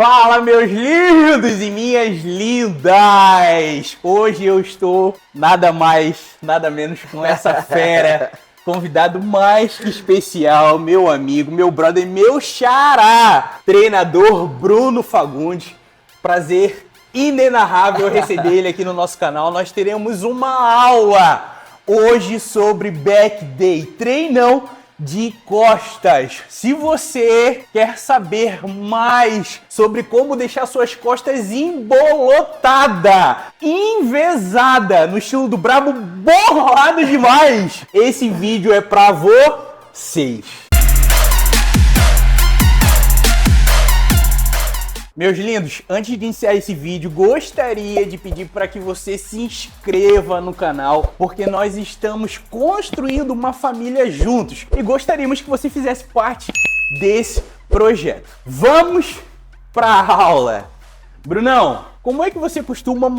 Fala, meus lindos e minhas lindas! Hoje eu estou nada mais, nada menos com essa fera, convidado mais que especial, meu amigo, meu brother, meu xará, treinador Bruno Fagundes. Prazer inenarrável receber ele aqui no nosso canal. Nós teremos uma aula hoje sobre back day, treinão de costas. Se você quer saber mais sobre como deixar suas costas embolotada, envezada, no estilo do brabo, borrado demais, esse vídeo é pra vocês. Meus lindos, antes de iniciar esse vídeo, gostaria de pedir para que você se inscreva no canal, porque nós estamos construindo uma família juntos e gostaríamos que você fizesse parte desse projeto. Vamos para a aula! Brunão, como é que você costuma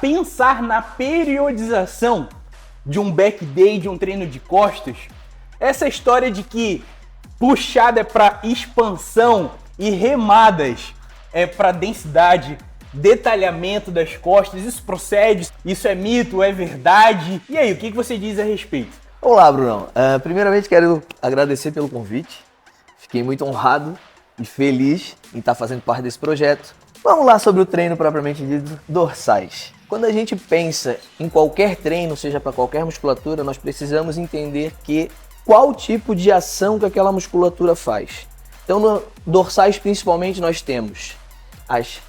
pensar na periodização de um back day, de um treino de costas? Essa história de que puxada é para expansão e remadas é para densidade, detalhamento das costas, isso procede? Isso é mito? É verdade? E aí, o que você diz a respeito? Olá, Brunão. Primeiramente quero agradecer pelo convite. Fiquei muito honrado e feliz em estar fazendo parte desse projeto. Vamos lá sobre o treino propriamente dito, dorsais. Quando a gente pensa em qualquer treino, seja para qualquer musculatura, nós precisamos entender qual tipo de ação que aquela musculatura faz. Então, no dorsais, principalmente, nós temos as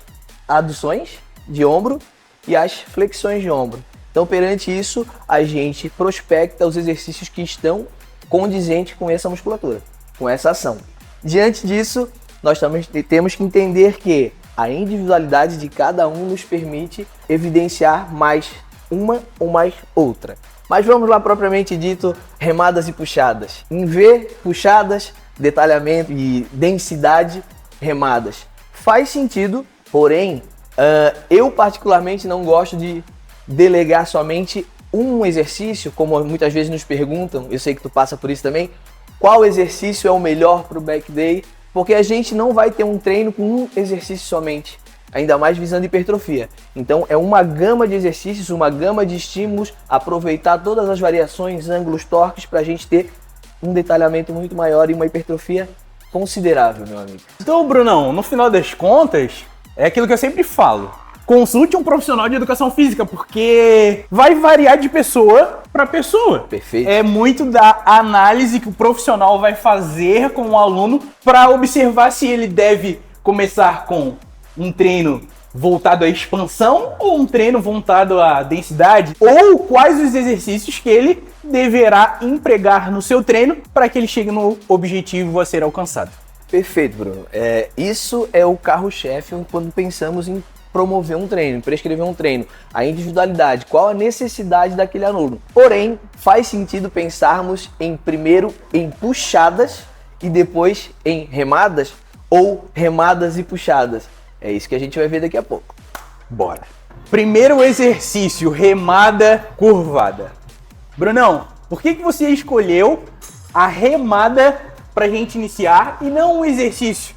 aduções de ombro e as flexões de ombro. Então, perante isso, a gente prospecta os exercícios que estão condizentes com essa musculatura, com essa ação. Diante disso, nós também temos que entender que a individualidade de cada um nos permite evidenciar mais uma ou mais outra. Mas vamos lá, propriamente dito, remadas e puxadas. Em V, puxadas, detalhamento e densidade, remadas. Faz sentido, porém, eu particularmente não gosto de delegar somente um exercício, como muitas vezes nos perguntam, eu sei que tu passa por isso também, qual exercício é o melhor para o back day, porque a gente não vai ter um treino com um exercício somente, ainda mais visando hipertrofia. Então é uma gama de exercícios, uma gama de estímulos, aproveitar todas as variações, ângulos, torques para a gente ter um detalhamento muito maior e uma hipertrofia considerável, meu amigo. Então, Brunão, no final das contas, é aquilo que eu sempre falo. Consulte um profissional de educação física, porque vai variar de pessoa para pessoa. Perfeito. É muito da análise que o profissional vai fazer com o aluno para observar se ele deve começar com um treino voltado à expansão ou um treino voltado à densidade, ou quais os exercícios que ele deverá empregar no seu treino para que ele chegue no objetivo a ser alcançado. Perfeito, Bruno. Isso é o carro-chefe quando pensamos em promover um treino, em prescrever um treino. A individualidade, qual a necessidade daquele aluno. Porém, faz sentido pensarmos primeiro em puxadas e depois em remadas ou remadas e puxadas. É isso que a gente vai ver daqui a pouco. Bora. Primeiro exercício, remada curvada. Brunão, por que você escolheu a remada pra gente iniciar e não um exercício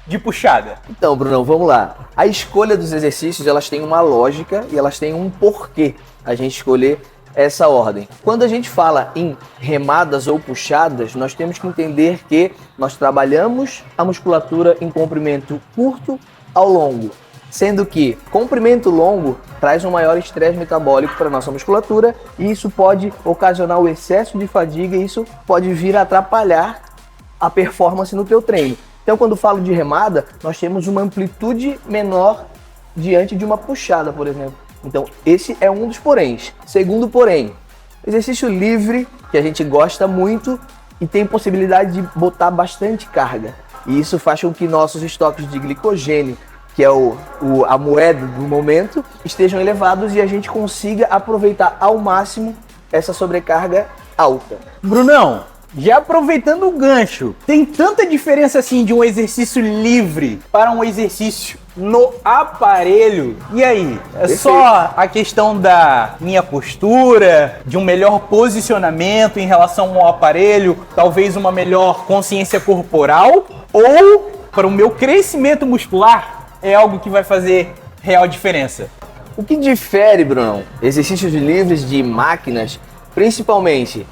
de puxada? Então, Brunão, vamos lá. A escolha dos exercícios, elas têm uma lógica e elas têm um porquê a gente escolher essa ordem. Quando a gente fala em remadas ou puxadas, nós temos que entender que nós trabalhamos a musculatura em comprimento curto ao longo, sendo que comprimento longo traz um maior estresse metabólico para a nossa musculatura e isso pode ocasionar o excesso de fadiga e isso pode vir a atrapalhar a performance no teu treino. Então, quando falo de remada, nós temos uma amplitude menor diante de uma puxada, por exemplo. Então, esse é um dos poréns. Segundo porém, exercício livre, que a gente gosta muito e tem possibilidade de botar bastante carga. E isso faz com que nossos estoques de glicogênio, que é a moeda do momento, estejam elevados e a gente consiga aproveitar ao máximo essa sobrecarga alta. Brunão, já aproveitando o gancho, tem tanta diferença assim de um exercício livre para um exercício no aparelho? E aí? É Perfeito. Só a questão da minha postura, de um melhor posicionamento em relação ao aparelho, talvez uma melhor consciência corporal? Ou para o meu crescimento muscular, é algo que vai fazer real diferença. O que difere, Brunão, exercícios livres de máquinas, principalmente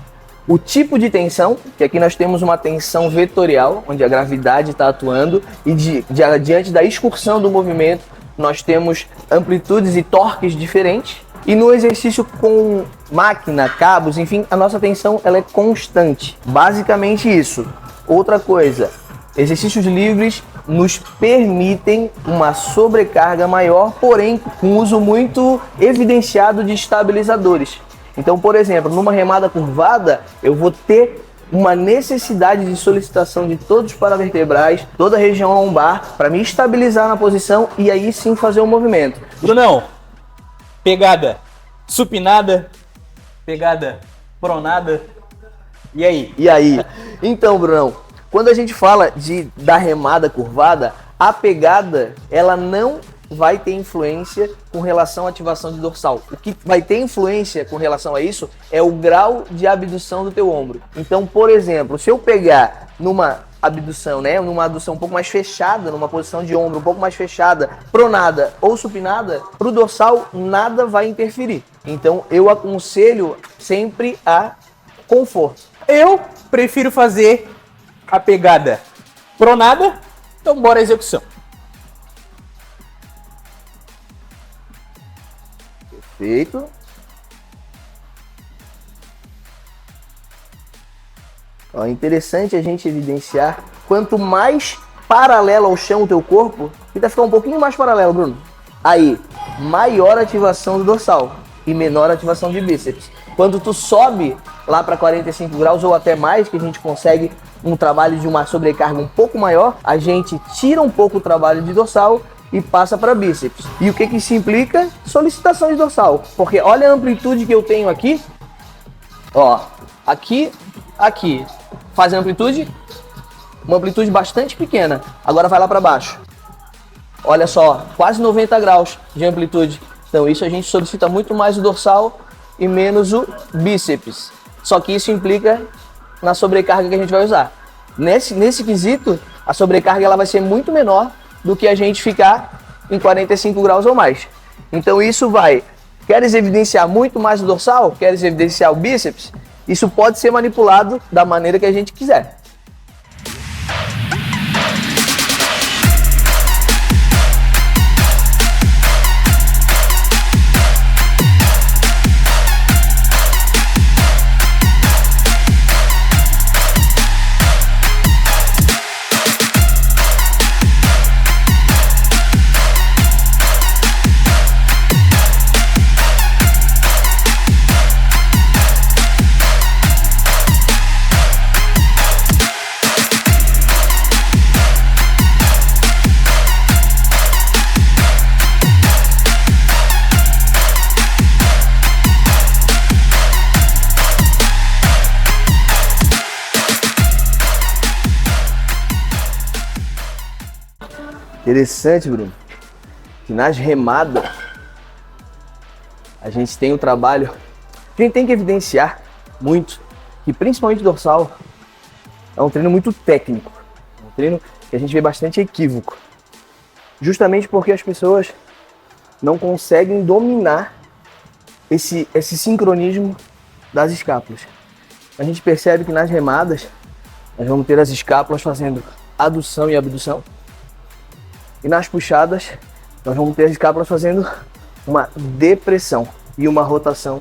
o tipo de tensão, que aqui nós temos uma tensão vetorial, onde a gravidade está atuando, e diante da excursão do movimento, nós temos amplitudes e torques diferentes. E no exercício com máquina, cabos, enfim, a nossa tensão ela é constante. Basicamente isso. Outra coisa, exercícios livres nos permitem uma sobrecarga maior, porém com uso muito evidenciado de estabilizadores. Então, por exemplo, numa remada curvada, eu vou ter uma necessidade de solicitação de todos os paravertebrais, toda a região lombar, para me estabilizar na posição e aí sim fazer o movimento. Brunão, pegada supinada, pegada pronada, e aí? E aí? Então, Brunão, quando a gente fala da remada curvada, a pegada, ela não vai ter influência com relação à ativação de dorsal. O que vai ter influência com relação a isso é o grau de abdução do teu ombro. Então, por exemplo, se eu pegar numa abdução, né, numa adução um pouco mais fechada, numa posição de ombro um pouco mais fechada, pronada ou supinada, para o dorsal nada vai interferir. Então, eu aconselho sempre a conforto. Eu prefiro fazer a pegada pronada, então bora à execução. Perfeito. Ó, é interessante a gente evidenciar, quanto mais paralelo ao chão o teu corpo, tenta ficar um pouquinho mais paralelo, Bruno. Aí, maior ativação do dorsal e menor ativação de bíceps. Quando tu sobe lá para 45 graus ou até mais, que a gente consegue um trabalho de uma sobrecarga um pouco maior, a gente tira um pouco o trabalho de dorsal e passa para bíceps. E o que isso implica? Solicitação de dorsal. Porque olha a amplitude que eu tenho aqui. Ó, aqui, aqui. Faz a amplitude, uma amplitude bastante pequena. Agora vai lá para baixo. Olha só, quase 90 graus de amplitude. Então isso a gente solicita muito mais o dorsal e menos o bíceps. Só que isso implica na sobrecarga que a gente vai usar. Nesse quesito, a sobrecarga ela vai ser muito menor do que a gente ficar em 45 graus ou mais. Então isso vai, queres evidenciar muito mais o dorsal? Queres evidenciar o bíceps? Isso pode ser manipulado da maneira que a gente quiser. Interessante, Bruno, que nas remadas a gente tem o trabalho, a gente tem que evidenciar muito que principalmente dorsal é um treino muito técnico, um treino que a gente vê bastante equívoco, justamente porque as pessoas não conseguem dominar esse sincronismo das escápulas. A gente percebe que nas remadas nós vamos ter as escápulas fazendo adução e abdução. E nas puxadas, nós vamos ter as escápulas fazendo uma depressão e uma rotação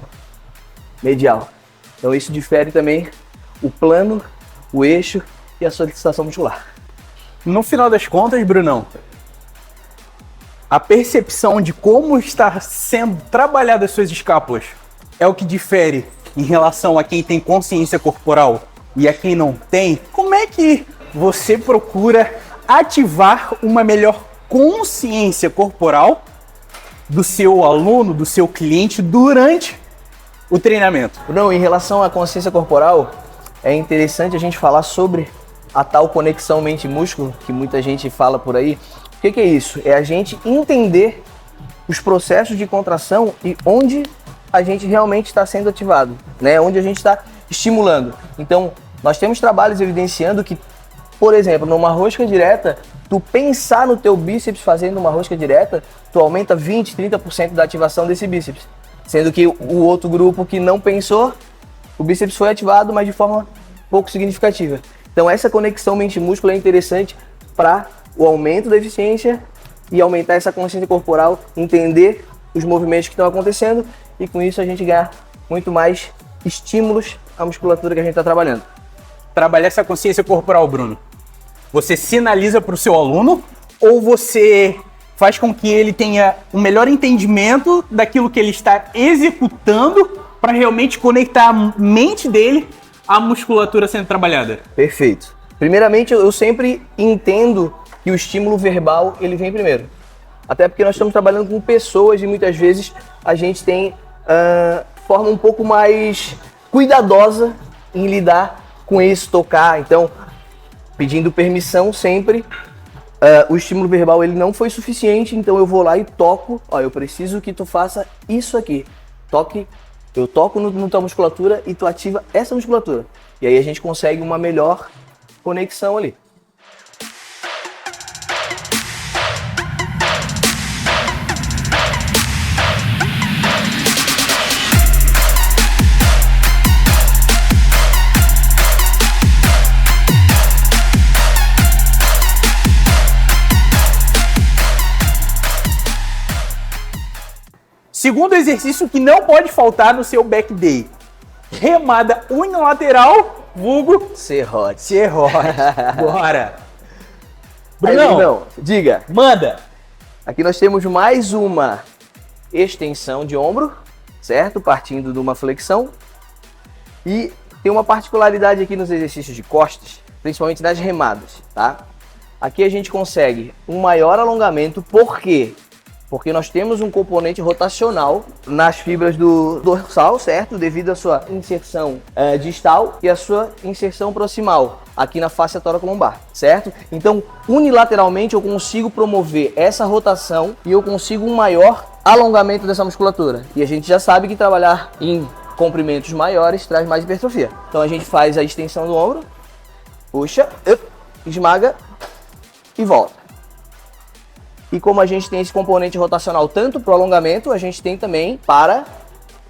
medial. Então isso difere também o plano, o eixo e a solicitação muscular. No final das contas, Brunão, a percepção de como está sendo trabalhadas as suas escápulas é o que difere em relação a quem tem consciência corporal e a quem não tem. Como é que você procura ativar uma melhor consciência corporal do seu aluno, do seu cliente durante o treinamento? Não, em relação à consciência corporal, é interessante a gente falar sobre a tal conexão mente-músculo, que muita gente fala por aí. O que é isso? É a gente entender os processos de contração e onde a gente realmente está sendo ativado, né? Onde a gente está estimulando. Então, nós temos trabalhos evidenciando que, por exemplo, numa rosca direta, tu pensar no teu bíceps fazendo uma rosca direta, tu aumenta 20, 30% da ativação desse bíceps. Sendo que o outro grupo que não pensou, o bíceps foi ativado, mas de forma pouco significativa. Então essa conexão mente-músculo é interessante para o aumento da eficiência e aumentar essa consciência corporal, entender os movimentos que estão acontecendo e com isso a gente ganhar muito mais estímulos à musculatura que a gente está trabalhando. Trabalhar essa consciência corporal, Bruno, você sinaliza para o seu aluno ou você faz com que ele tenha um melhor entendimento daquilo que ele está executando para realmente conectar a mente dele à musculatura sendo trabalhada? Perfeito. Primeiramente, eu sempre entendo que o estímulo verbal ele vem primeiro. Até porque nós estamos trabalhando com pessoas e muitas vezes a gente tem forma um pouco mais cuidadosa em lidar com isso, tocar. Então, pedindo permissão sempre. O estímulo verbal ele não foi suficiente, então eu vou lá e toco. Ó, eu preciso que tu faça isso aqui. Eu toco na tua musculatura e tu ativa essa musculatura. E aí a gente consegue uma melhor conexão ali. Segundo exercício que não pode faltar no seu back day. Remada unilateral, vulgo Serrote. serrote. Bora. Brunão, Brunão, diga. manda. Aqui nós temos mais uma extensão de ombro, certo? Partindo de uma flexão. E tem uma particularidade aqui nos exercícios de costas, principalmente nas remadas, tá? Aqui a gente consegue um maior alongamento, por quê? Porque nós temos um componente rotacional nas fibras do dorsal, certo? Devido à sua inserção distal e à sua inserção proximal, aqui na face tóraco-lombar, certo? Então, unilateralmente eu consigo promover essa rotação e eu consigo um maior alongamento dessa musculatura. E a gente já sabe que trabalhar em comprimentos maiores traz mais hipertrofia. Então a gente faz a extensão do ombro, puxa, esmaga e volta. E como a gente tem esse componente rotacional tanto para o alongamento, a gente tem também para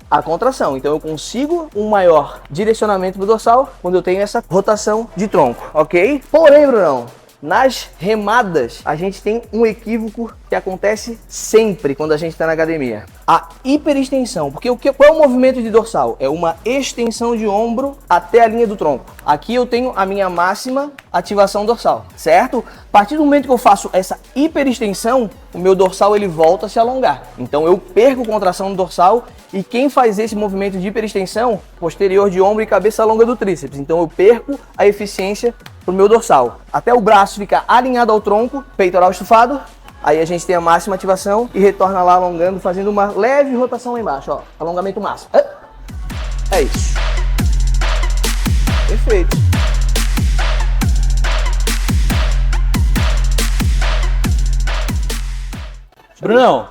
a contração. Então eu consigo um maior direcionamento do dorsal quando eu tenho essa rotação de tronco, ok? Porém, Brunão, nas remadas a gente tem um equívoco que acontece sempre quando a gente está na academia. A hiperextensão, porque qual é o movimento de dorsal? É uma extensão de ombro até a linha do tronco. Aqui eu tenho a minha máxima ativação dorsal, certo? A partir do momento que eu faço essa hiperextensão, o meu dorsal ele volta a se alongar. Então eu perco contração no dorsal e quem faz esse movimento de hiperextensão, posterior de ombro e cabeça longa do tríceps. Então eu perco a eficiência pro meu dorsal. Até o braço ficar alinhado ao tronco, peitoral estufado. Aí a gente tem a máxima ativação e retorna lá alongando, fazendo uma leve rotação lá embaixo, ó. Alongamento máximo. É isso. Perfeito. Brunão,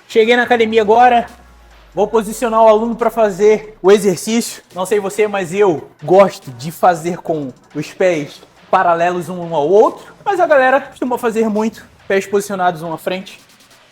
cheguei na academia agora, vou posicionar o aluno para fazer o exercício. Não sei você, mas eu gosto de fazer com os pés paralelos um ao outro, mas a galera costuma fazer muito pés posicionados um à frente,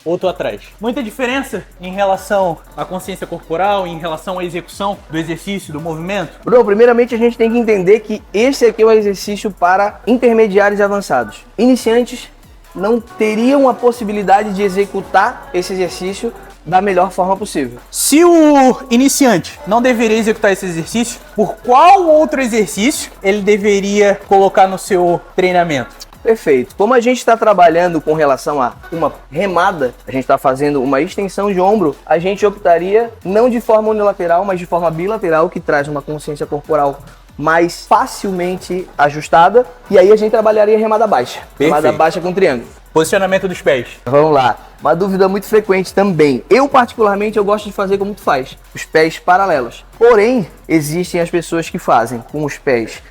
outro atrás. Muita diferença em relação à consciência corporal, em relação à execução do exercício, do movimento? Bruno, primeiramente a gente tem que entender que esse aqui é um exercício para intermediários e avançados. Iniciantes não teriam a possibilidade de executar esse exercício da melhor forma possível. Se o iniciante não deveria executar esse exercício, por qual outro exercício ele deveria colocar no seu treinamento? Perfeito. Como a gente está trabalhando com relação a uma remada, a gente está fazendo uma extensão de ombro, a gente optaria não de forma unilateral, mas de forma bilateral, que traz uma consciência corporal mais facilmente ajustada, e aí a gente trabalharia remada baixa. Perfeito. Remada baixa com triângulo. Posicionamento dos pés. Vamos lá. Uma dúvida muito frequente também. Eu, particularmente, eu gosto de fazer como tu faz. Os pés paralelos. Porém, existem as pessoas que fazem com os pés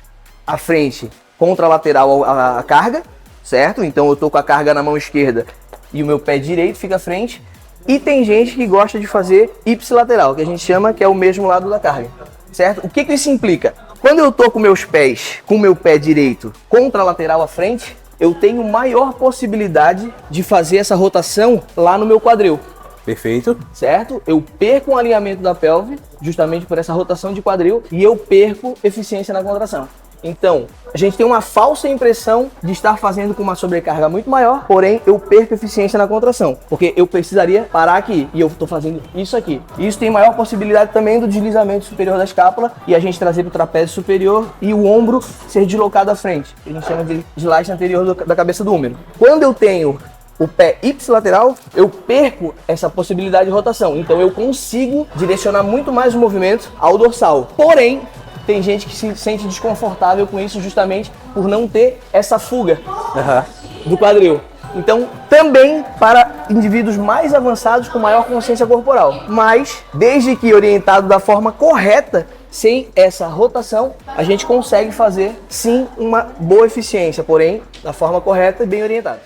à frente, contralateral à carga, certo? Então eu tô com a carga na mão esquerda e o meu pé direito fica à frente. E tem gente que gosta de fazer ipsilateral, que a gente chama que é o mesmo lado da carga, certo? O que isso implica? Quando eu tô com meus pés, com o meu pé direito contralateral à frente, eu tenho maior possibilidade de fazer essa rotação lá no meu quadril. Perfeito. Certo? Eu perco o alinhamento da pelve, justamente por essa rotação de quadril, e eu perco eficiência na contração. Então, a gente tem uma falsa impressão de estar fazendo com uma sobrecarga muito maior, porém eu perco eficiência na contração, porque eu precisaria parar aqui e eu estou fazendo isso aqui. Isso tem maior possibilidade também do deslizamento superior da escápula e a gente trazer para o trapézio superior e o ombro ser deslocado à frente. A gente chama de deslizamento anterior da cabeça do húmero. Quando eu tenho o pé ipsilateral, eu perco essa possibilidade de rotação. Então eu consigo direcionar muito mais o movimento ao dorsal. Porém, tem gente que se sente desconfortável com isso justamente por não ter essa fuga do quadril. Então, também para indivíduos mais avançados com maior consciência corporal. Mas, desde que orientado da forma correta, sem essa rotação, a gente consegue fazer sim uma boa eficiência, porém, da forma correta e bem orientada.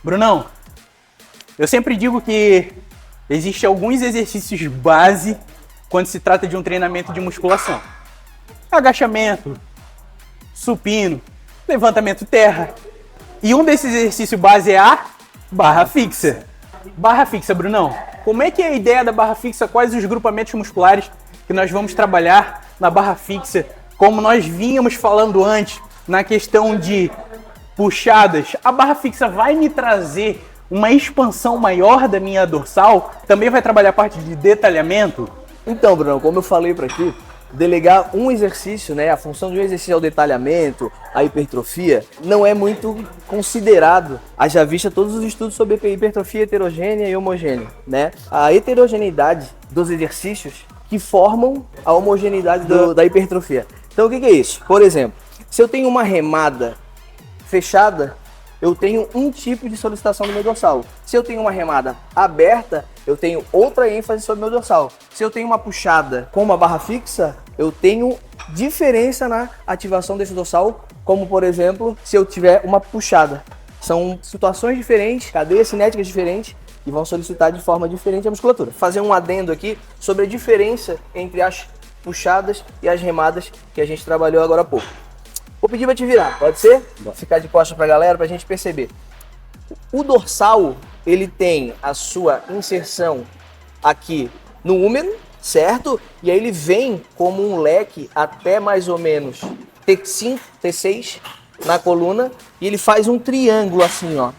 Brunão, eu sempre digo que existem alguns exercícios base quando se trata de um treinamento de musculação. Agachamento, supino, levantamento terra. E um desses exercícios base é a barra fixa. Barra fixa, Brunão, como é que é a ideia da barra fixa? Quais os grupamentos musculares que nós vamos trabalhar na barra fixa? Como nós vínhamos falando antes, na questão de puxadas, a barra fixa vai me trazer uma expansão maior da minha dorsal? Também vai trabalhar a parte de detalhamento? Então, Bruno, como eu falei para ti, delegar um exercício, né, a função de um exercício é o detalhamento, a hipertrofia, não é muito considerado, haja vista todos os estudos sobre hipertrofia heterogênea e homogênea, né? A heterogeneidade dos exercícios que formam a homogeneidade da hipertrofia. Então, o que é isso? Por exemplo, se eu tenho uma remada fechada, eu tenho um tipo de solicitação do meu dorsal. Se eu tenho uma remada aberta, eu tenho outra ênfase sobre o meu dorsal. Se eu tenho uma puxada com uma barra fixa, eu tenho diferença na ativação desse dorsal, como por exemplo, se eu tiver uma puxada. São situações diferentes, cadeias cinéticas diferentes, que vão solicitar de forma diferente a musculatura. Vou fazer um adendo aqui sobre a diferença entre as puxadas e as remadas que a gente trabalhou agora há pouco. Vou pedir para te virar, pode ser? Vou ficar de costas para a galera para a gente perceber. O dorsal, ele tem a sua inserção aqui no húmero, certo? E aí ele vem como um leque até mais ou menos T5, T6 na coluna e ele faz um triângulo assim, ó.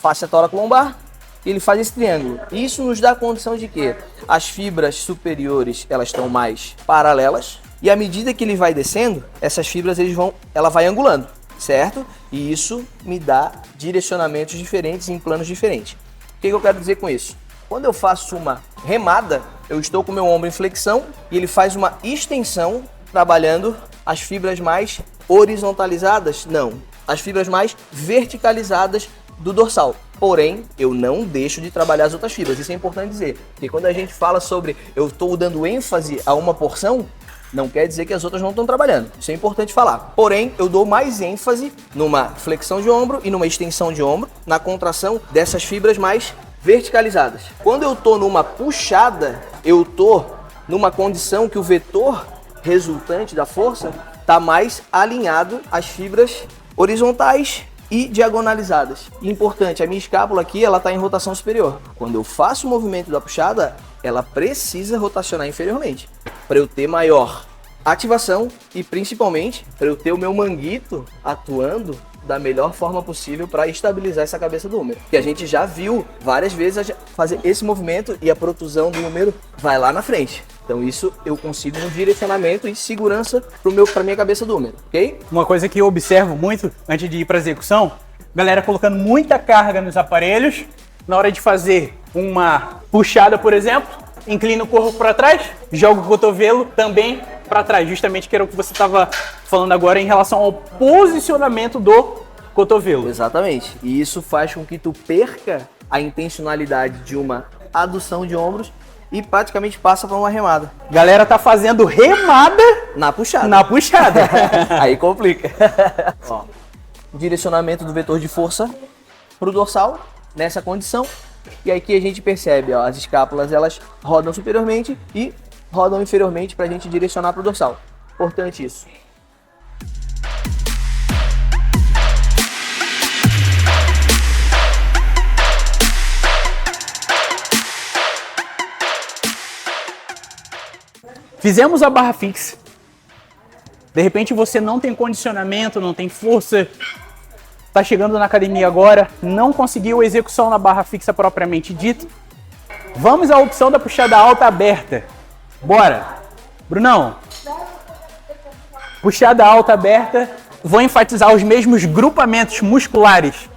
Faixa tóraco-lombar e ele faz esse triângulo. Isso nos dá a condição de que as fibras superiores, elas estão mais paralelas. E à medida que ele vai descendo, essas fibras ela vai angulando, certo? E isso me dá direcionamentos diferentes em planos diferentes. O que eu quero dizer com isso? Quando eu faço uma remada, eu estou com o meu ombro em flexão e ele faz uma extensão, trabalhando as fibras mais horizontalizadas? Não, as fibras mais verticalizadas do dorsal. Porém, eu não deixo de trabalhar as outras fibras, isso é importante dizer. Porque quando a gente fala sobre eu estou dando ênfase a uma porção, não quer dizer que as outras não estão trabalhando. Isso é importante falar. Porém, eu dou mais ênfase numa flexão de ombro e numa extensão de ombro, na contração dessas fibras mais verticalizadas. Quando eu estou numa puxada, eu estou numa condição que o vetor resultante da força está mais alinhado às fibras horizontais e diagonalizadas. E importante, a minha escápula aqui ela está em rotação superior. Quando eu faço o movimento da puxada, ela precisa rotacionar inferiormente para eu ter maior ativação e principalmente para eu ter o meu manguito atuando da melhor forma possível para estabilizar essa cabeça do húmero. Que a gente já viu várias vezes fazer esse movimento e a protusão do húmero vai lá na frente. Então isso eu consigo um direcionamento e segurança para minha cabeça do húmero, ok? Uma coisa que eu observo muito antes de ir para execução, galera colocando muita carga nos aparelhos, na hora de fazer uma puxada, por exemplo, inclina o corpo para trás, joga o cotovelo também para trás, justamente que era o que você estava falando agora em relação ao posicionamento do cotovelo. Exatamente. E isso faz com que tu perca a intencionalidade de uma adução de ombros e praticamente passa para uma remada. Galera tá fazendo remada na puxada. Na puxada. Aí complica. Ó, direcionamento do vetor de força pro dorsal nessa condição. E aqui a gente percebe, ó, as escápulas elas rodam superiormente e rodam inferiormente para a gente direcionar pro dorsal. Importante isso. Fizemos a barra fixa. De repente você não tem condicionamento, não tem força, tá chegando na academia agora, não conseguiu a execução na barra fixa propriamente dita. Vamos à opção da puxada alta aberta. Bora! Brunão, puxada alta aberta, vou enfatizar os mesmos grupamentos musculares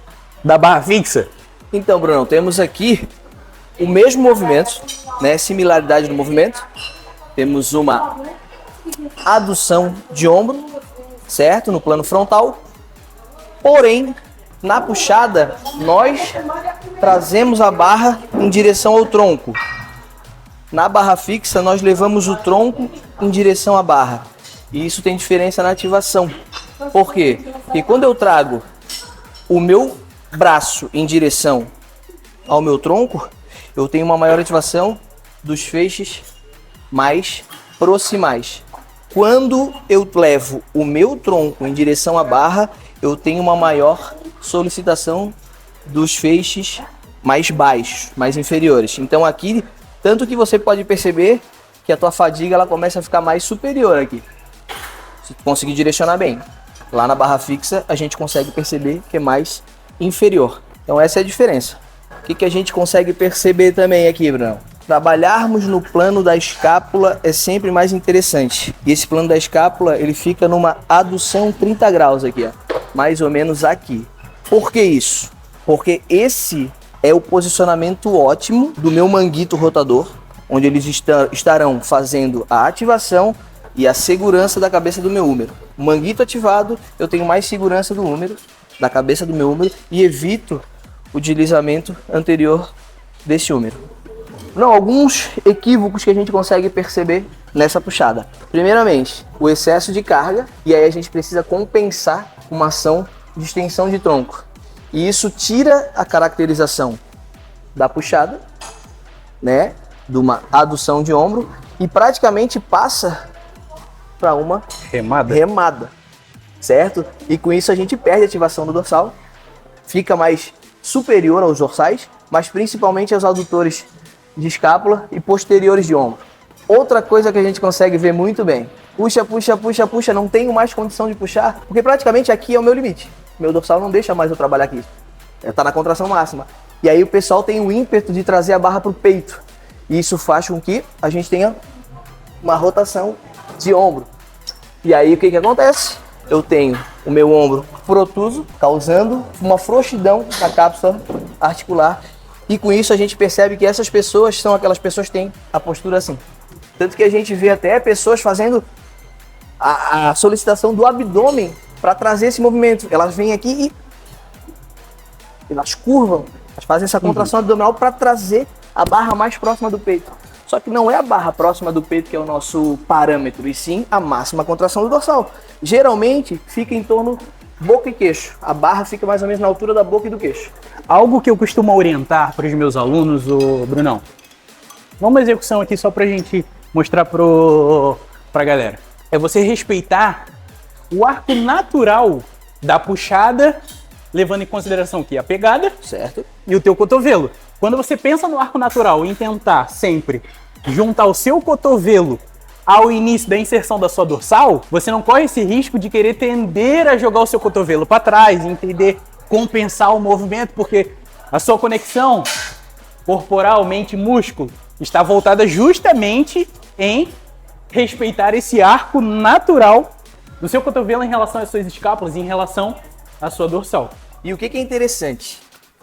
da barra fixa. Então, Brunão, temos aqui o mesmo movimento, né? Similaridade do movimento. Temos uma adução de ombro, certo? No plano frontal. Porém, na puxada, nós trazemos a barra em direção ao tronco. Na barra fixa, nós levamos o tronco em direção à barra. E isso tem diferença na ativação. Por quê? Porque quando eu trago o meu braço em direção ao meu tronco, eu tenho uma maior ativação dos feixes mais proximais. Quando eu levo o meu tronco em direção à barra, eu tenho uma maior solicitação dos feixes mais baixos, mais inferiores. Então aqui, tanto que você pode perceber que a tua fadiga ela começa a ficar mais superior aqui. Se tu conseguir direcionar bem. Lá na barra fixa a gente consegue perceber que é mais inferior. Então essa é a diferença. O que a gente consegue perceber também aqui, Bruno? Trabalharmos no plano da escápula é sempre mais interessante. E esse plano da escápula, ele fica numa adução 30 graus aqui, ó. Mais ou menos aqui. Por que isso? Porque esse é o posicionamento ótimo do meu manguito rotador, onde eles estarão fazendo a ativação e a segurança da cabeça do meu húmero. O manguito ativado, eu tenho mais segurança do húmero, da cabeça do meu húmero, e evito o deslizamento anterior desse húmero. Não, alguns equívocos que a gente consegue perceber nessa puxada. Primeiramente, o excesso de carga, e aí a gente precisa compensar uma ação de extensão de tronco. E isso tira a caracterização da puxada, né, de uma adução de ombro, e praticamente passa para uma remada, certo? E com isso a gente perde a ativação do dorsal, fica mais superior aos dorsais, mas principalmente aos adutores de escápula e posteriores de ombro. Outra coisa que a gente consegue ver muito bem, puxa, puxa, puxa, puxa, não tenho mais condição de puxar, porque praticamente aqui é o meu limite. Meu dorsal não deixa mais eu trabalhar aqui, está na contração máxima. E aí o pessoal tem o ímpeto de trazer a barra para o peito, e isso faz com que a gente tenha uma rotação de ombro. E aí o que acontece? Eu tenho o meu ombro protuso, causando uma frouxidão na cápsula articular. E com isso a gente percebe que essas pessoas são aquelas pessoas que têm a postura assim. Tanto que a gente vê até pessoas fazendo a solicitação do abdômen para trazer esse movimento. Elas vêm aqui e elas curvam, elas fazem essa contração abdominal para trazer a barra mais próxima do peito. Só que não é a barra próxima do peito que é o nosso parâmetro, e sim a máxima contração do dorsal. Geralmente fica em torno boca e queixo. A barra fica mais ou menos na altura da boca e do queixo. Algo que eu costumo orientar para os meus alunos, o Brunão. Vamos à execução aqui só para a gente mostrar para a galera. É você respeitar o arco natural da puxada, levando em consideração aqui a pegada, certo, e o teu cotovelo. Quando você pensa no arco natural em tentar sempre juntar o seu cotovelo ao início da inserção da sua dorsal, você não corre esse risco de querer tender a jogar o seu cotovelo para trás, entender, compensar o movimento, porque a sua conexão corporal, mente, músculo está voltada justamente em respeitar esse arco natural do seu cotovelo em relação às suas escápulas, em relação à sua dorsal. E o que é interessante?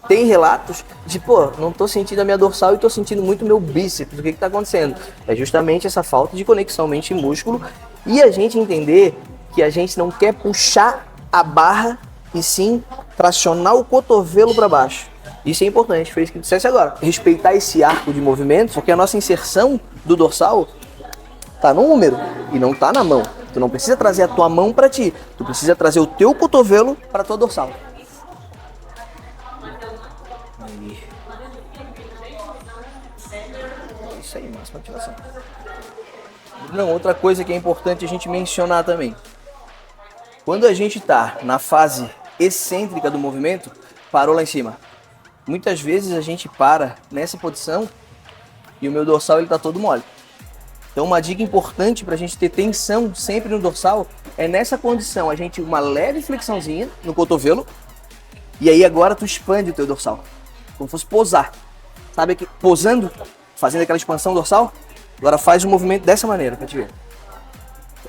Tem relatos de, não tô sentindo a minha dorsal e tô sentindo muito meu bíceps. O que tá acontecendo? É justamente essa falta de conexão mente e músculo e a gente entender que a gente não quer puxar a barra e sim tracionar o cotovelo para baixo. Isso é importante, foi isso que dissesse agora. Respeitar esse arco de movimento, porque a nossa inserção do dorsal tá no úmero e não tá na mão. Tu não precisa trazer a tua mão para ti, tu precisa trazer o teu cotovelo para tua dorsal. Isso aí, máxima ativação. Não, outra coisa que é importante a gente mencionar também. Quando a gente tá na fase excêntrica do movimento, parou lá em cima. Muitas vezes a gente para nessa posição e o meu dorsal ele tá todo mole. Então uma dica importante para a gente ter tensão sempre no dorsal é nessa condição, a gente uma leve flexãozinha no cotovelo e aí agora tu expande o teu dorsal, como se fosse posar. Sabe que posando, fazendo aquela expansão dorsal, agora faz o movimento dessa maneira pra te ver.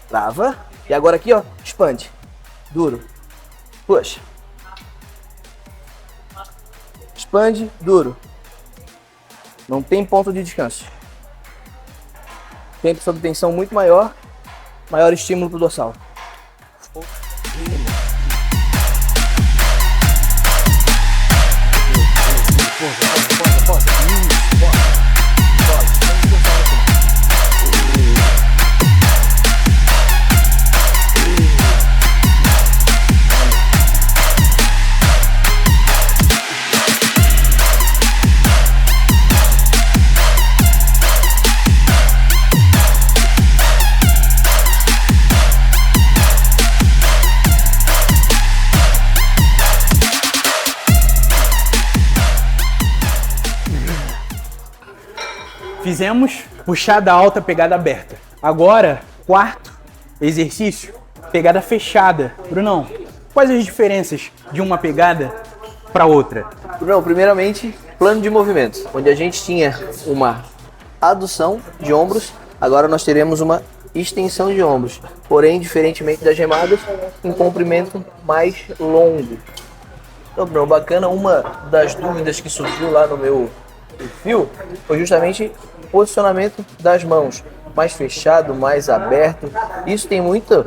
Trava e agora aqui ó, expande, duro, puxa. Expande, duro. Não tem ponto de descanso. Tempo sob tensão muito maior, maior estímulo pro dorsal. Fizemos puxada alta, pegada aberta. Agora, quarto exercício, pegada fechada. Brunão, quais as diferenças de uma pegada para outra? Brunão, primeiramente, plano de movimento, onde a gente tinha uma adução de ombros, agora nós teremos uma extensão de ombros, porém, diferentemente das remadas, em comprimento mais longo. Então, Brunão, bacana, uma das dúvidas que surgiu lá no meu perfil foi justamente o posicionamento das mãos, mais fechado, mais aberto. Isso tem muito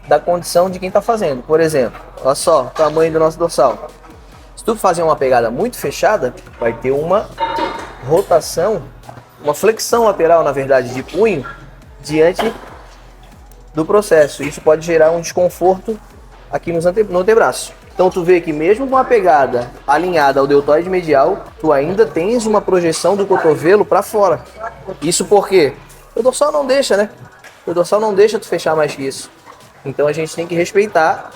da condição de quem está fazendo. Por exemplo, olha só o tamanho do nosso dorsal. Se tu fazer uma pegada muito fechada, vai ter uma rotação, uma flexão lateral, na verdade, de punho diante do processo. Isso pode gerar um desconforto aqui no antebraço. Então tu vê que mesmo com a pegada alinhada ao deltoide medial, tu ainda tens uma projeção do cotovelo para fora. Isso porque o dorsal não deixa, né? O dorsal não deixa tu fechar mais que isso. Então a gente tem que respeitar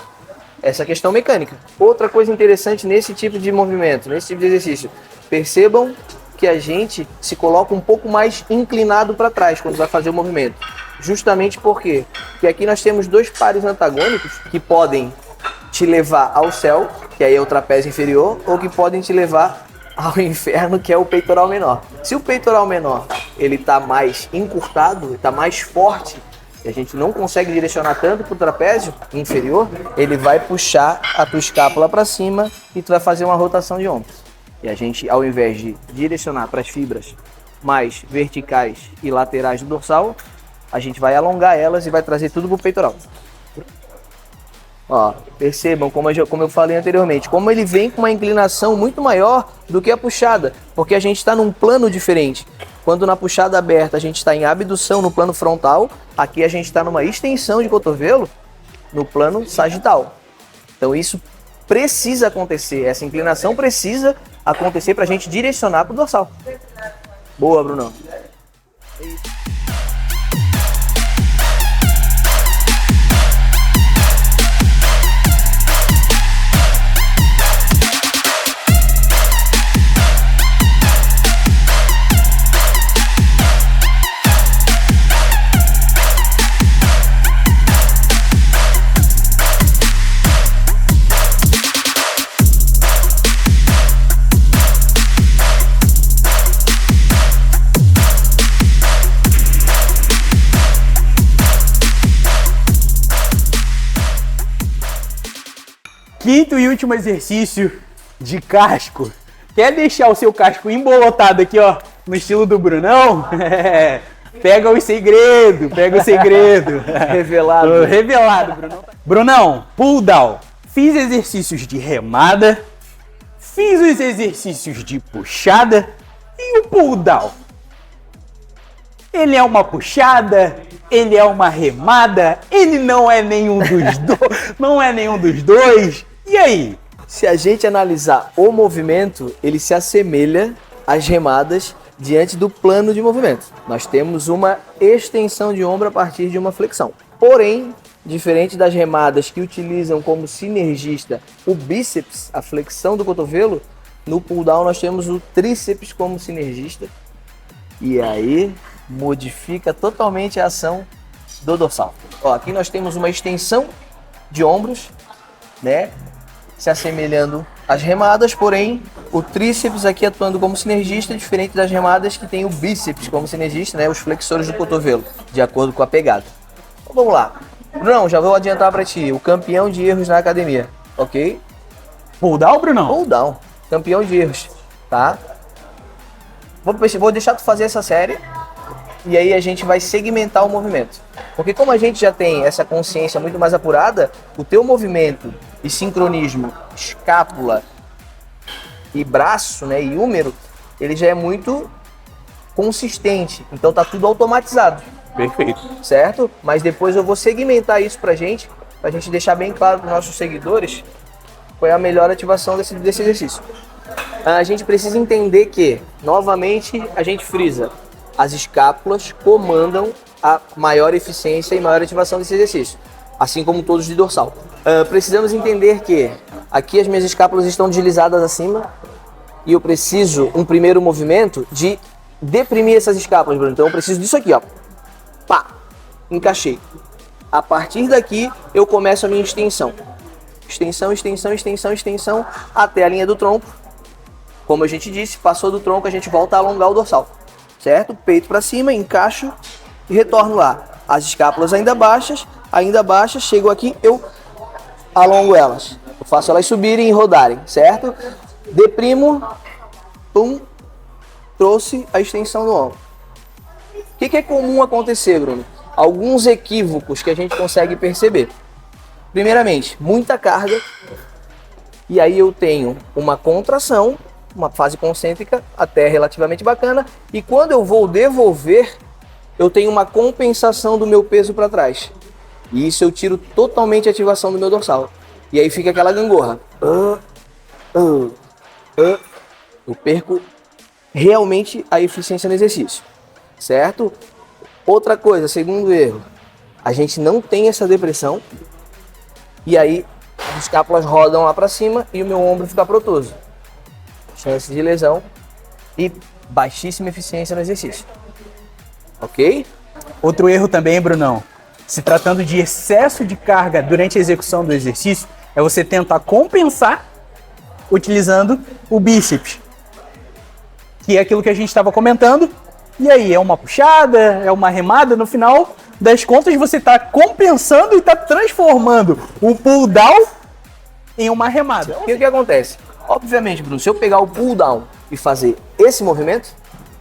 essa questão mecânica. Outra coisa interessante nesse tipo de movimento, nesse tipo de exercício, percebam que a gente se coloca um pouco mais inclinado para trás quando vai fazer o movimento. Justamente porque aqui nós temos dois pares antagônicos que podem te levar ao céu, que aí é o trapézio inferior, ou que podem te levar ao inferno, que é o peitoral menor. Se o peitoral menor ele está mais encurtado, está mais forte, e a gente não consegue direcionar tanto para o trapézio inferior, ele vai puxar a tua escápula para cima e tu vai fazer uma rotação de ombros. E a gente, ao invés de direcionar para as fibras mais verticais e laterais do dorsal, a gente vai alongar elas e vai trazer tudo para o peitoral. Ó, percebam, como eu falei anteriormente, como ele vem com uma inclinação muito maior do que a puxada, porque a gente está num plano diferente. Quando na puxada aberta a gente está em abdução no plano frontal, aqui a gente está numa extensão de cotovelo no plano sagital. Então isso precisa acontecer, essa inclinação precisa acontecer para a gente direcionar para o dorsal. Boa, Brunão. Quinto e último exercício de casco. Quer deixar o seu casco embolotado aqui, ó, no estilo do Brunão? Pega o segredo, Revelado. Revelado, Brunão. Brunão, pull down. Fiz exercícios de remada, fiz os exercícios de puxada e o pull down. Ele é uma puxada, ele é uma remada, ele não é nenhum dos dois. E aí? Se a gente analisar o movimento, ele se assemelha às remadas diante do plano de movimento. Nós temos uma extensão de ombro a partir de uma flexão. Porém, diferente das remadas que utilizam como sinergista o bíceps, a flexão do cotovelo, no pull down nós temos o tríceps como sinergista. E aí modifica totalmente a ação do dorsal. Ó, aqui nós temos uma extensão de ombros, né? Se assemelhando às remadas, porém o tríceps aqui atuando como sinergista, diferente das remadas que tem o bíceps como sinergista, né? Os flexores do cotovelo, de acordo com a pegada. Então, vamos lá. Brunão, já vou adiantar para ti, o campeão de erros na academia, ok? Pull down, Brunão? Pull down, campeão de erros, tá? Vou deixar tu fazer essa série e aí a gente vai segmentar o movimento. Porque como a gente já tem essa consciência muito mais apurada, o teu movimento e sincronismo, escápula e braço, né, e húmero, ele já é muito consistente. Então tá tudo automatizado. Perfeito. Certo? Mas depois eu vou segmentar isso pra gente deixar bem claro para os nossos seguidores qual é a melhor ativação desse exercício. A gente precisa entender que, novamente, a gente frisa, as escápulas comandam a maior eficiência e maior ativação desse exercício, assim como todos de dorsal. Precisamos entender que aqui as minhas escápulas estão deslizadas acima e eu preciso, um primeiro movimento, de deprimir essas escápulas, Bruno. Então eu preciso disso aqui, ó. Pá! Encaixei. A partir daqui eu começo a minha extensão. Extensão, extensão, extensão, extensão, até a linha do tronco. Como a gente disse, passou do tronco, a gente volta a alongar o dorsal. Certo? Peito para cima, encaixo e retorno lá. As escápulas ainda baixas, chego aqui, eu alongo elas. Eu faço elas subirem e rodarem, certo? Deprimo, pum, trouxe a extensão do ombro. O que é comum acontecer, Bruno? Alguns equívocos que a gente consegue perceber. Primeiramente, muita carga, e aí eu tenho uma contração, uma fase concêntrica até relativamente bacana, e quando eu vou devolver, eu tenho uma compensação do meu peso para trás. E isso eu tiro totalmente a ativação do meu dorsal. E aí fica aquela gangorra. Eu perco realmente a eficiência no exercício. Certo? Outra coisa, segundo erro, a gente não tem essa depressão, e aí as escápulas rodam lá para cima e o meu ombro fica protoso. Chance de lesão e baixíssima eficiência no exercício. Ok? Outro erro também, Brunão, se tratando de excesso de carga durante a execução do exercício, é você tentar compensar utilizando o bíceps, que é aquilo que a gente estava comentando. E aí, é uma puxada, é uma remada, no final das contas você está compensando e está transformando o pull down em uma remada. E o que acontece? Obviamente, Bruno, se eu pegar o pull down e fazer esse movimento,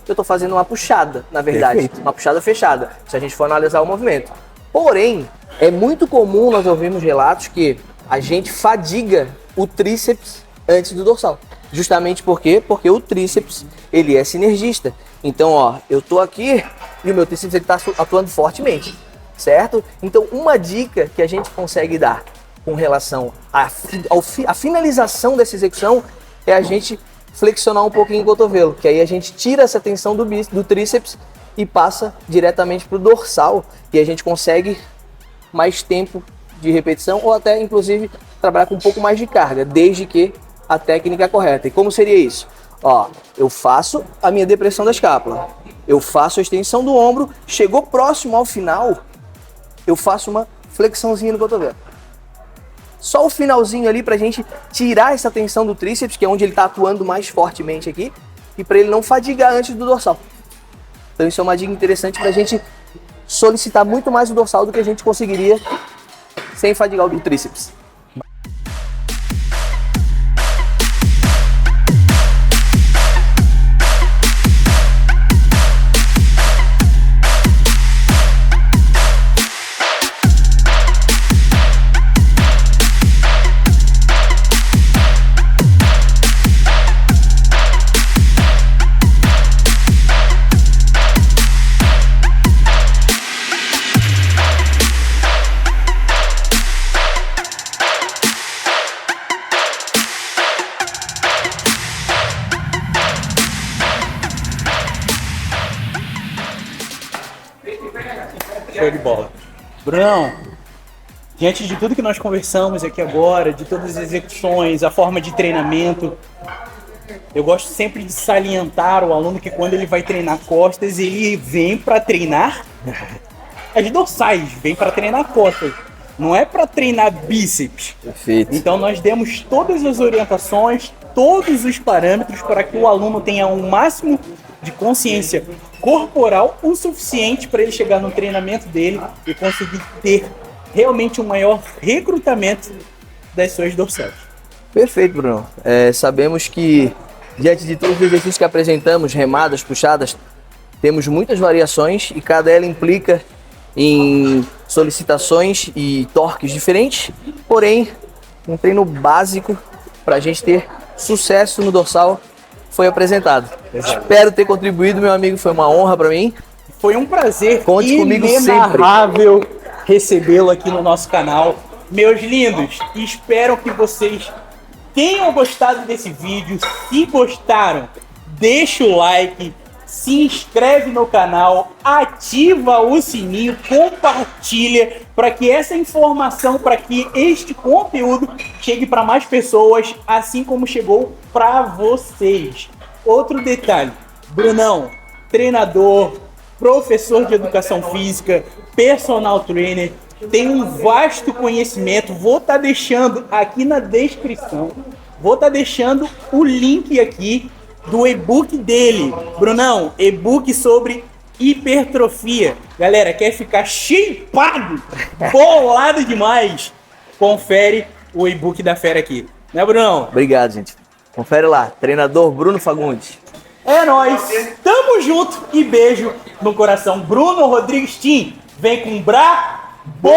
eu estou fazendo uma puxada, na verdade. Perfeito. Uma puxada fechada, se a gente for analisar o movimento. Porém, é muito comum nós ouvirmos relatos que a gente fadiga o tríceps antes do dorsal. Justamente por quê? Porque o tríceps, ele é sinergista. Então, ó, eu tô aqui e o meu tríceps está atuando fortemente, certo? Então, uma dica que a gente consegue dar com relação à finalização dessa execução é a gente flexionar um pouquinho o cotovelo, que aí a gente tira essa tensão do tríceps e passa diretamente para o dorsal, e a gente consegue mais tempo de repetição ou até, inclusive, trabalhar com um pouco mais de carga, desde que a técnica é correta. E como seria isso? Ó, eu faço a minha depressão da escápula, eu faço a extensão do ombro, chegou próximo ao final, eu faço uma flexãozinha no cotovelo. Só o finalzinho ali pra gente tirar essa tensão do tríceps, que é onde ele tá atuando mais fortemente aqui, e para ele não fadigar antes do dorsal. Então isso é uma dica interessante pra gente solicitar muito mais o dorsal do que a gente conseguiria sem fadigar o tríceps. Show de bola. Brunão, diante de tudo que nós conversamos aqui agora, de todas as execuções, a forma de treinamento, eu gosto sempre de salientar o aluno que quando ele vai treinar costas, ele vem para treinar as dorsais, vem para treinar costas, não é para treinar bíceps. Perfeito. Então nós demos todas as orientações, todos os parâmetros para que o aluno tenha um máximo de consciência corporal o suficiente para ele chegar no treinamento dele e conseguir ter realmente um maior recrutamento das suas dorsais. Perfeito, Bruno. Sabemos que, diante de todos os exercícios que apresentamos, remadas, puxadas, temos muitas variações e cada ela implica em solicitações e torques diferentes, porém, um treino básico para a gente ter sucesso no dorsal foi apresentado. Espero ter contribuído, meu amigo, foi uma honra para mim. Foi um prazer Conte comigo sempre. inenarrável recebê-lo aqui no nosso canal. Meus lindos, espero que vocês tenham gostado desse vídeo. Se gostaram, deixa o like, se inscreve no canal, ativa o sininho, compartilha para que essa informação, para que este conteúdo chegue para mais pessoas, assim como chegou para vocês. Outro detalhe, Brunão, treinador, professor de educação física, personal trainer, tem um vasto conhecimento. Vou estar deixando aqui na descrição, vou estar deixando o link aqui do e-book dele. Brunão, e-book sobre hipertrofia. Galera, quer ficar shapeado, bolado demais? Confere o e-book da fera aqui. Né, Brunão? Obrigado, gente. Confere lá, treinador Bruno Fagundes. É nóis, tamo junto e beijo no coração. Bruno Rodrigues Team, vem com Brabo!